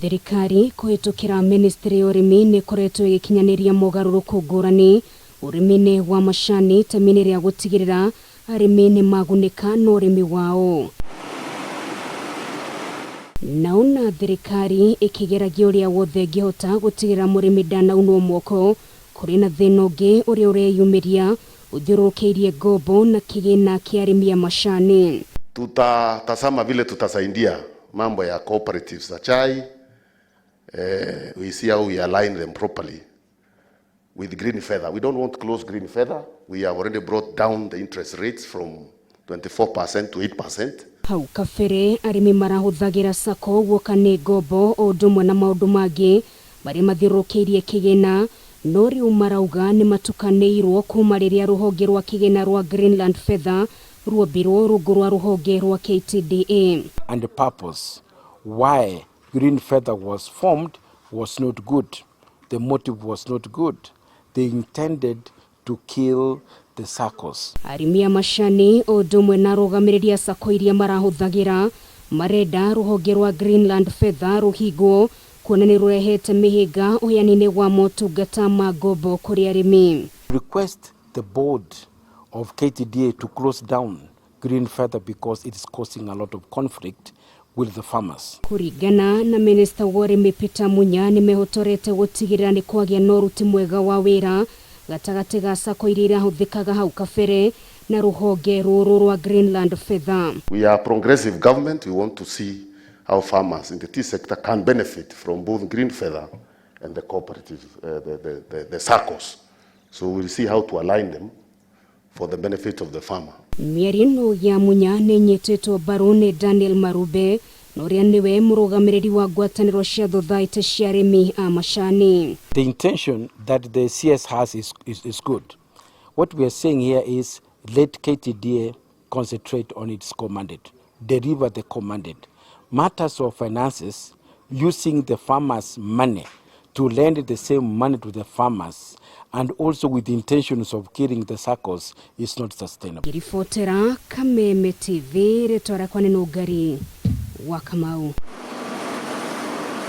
Thirikari kuhitukira ministry ya urimi ni koretwo igikinyaniria mogaruruku ngurani urimi-ini wa macani ta miniri ya gutigirira arimi ni magunika na urimi wao. Naona thirikari ikigeragia uria wothe ngihota gutigirira murimi ndanaunwo moko kuri na thina ungi uria ureyumiria uthiurukiirie ngombo na kigina kia arimi ya macani. Tutatazama vile tutasaidia mambo ya cooperatives za chai. We see how we align them properly with Green Feather. We don't want to close Green Feather. We have already brought down the interest rates from 24% to 8%. Hau kafere arimi marahuthagira sako guoka ni ngombo o ndumwe na maundu mangi mari mathiurukiirie kigina no riu marauga ni matukanirwo kuma riria ruhonge rwa kigina rwa Greenland Feather ruombirwo rungu rwa ruhonge rwa KTDA. And the purpose why Green Feather was formed was not good. The motive was not good. They intended to kill the SACCOs. Arimi ya macani o ndumwe na rugamiriria sako iria marahuthagira marenda ruhonge rwa Greenland Feather ruhigwo kuona ni rurehete mihiga uheani-ini wa motungata ma ngombo kuri arimi. Request the board of KTDA to close down Green Feather because it is causing a lot of conflict with the farmers. Kurigana na Minister wa urimi Peter Munya ni mehotorete gutigirira ni kwagia na uruti mwega wa wira gatagati ga sako iria irahuthikaga hau kabere na ruhonge ruru rwa Greenland Feather. We are a progressive government. We want to see how farmers in the tea sector can benefit from both Green Feather and the cooperatives, the SACCOs. So we'll see how to align them for the benefit of the farmer. Mierino ya Munya ni nyitetwo mbaru ni Daniel Marube noria niwe murugamiriri wa ngwataniro cia thothaite cia arimi a macani. The intention that the CS has is good. What we are saying here is let KTDA concentrate on its commandate, deliver the commandate. Matters of finances, using the farmers' money to lend the same money to the farmers and also with the intentions of killing the SACCOs is not sustainable. Kirifotera Kameme TV, retora kwa neno Gari wa Kamau.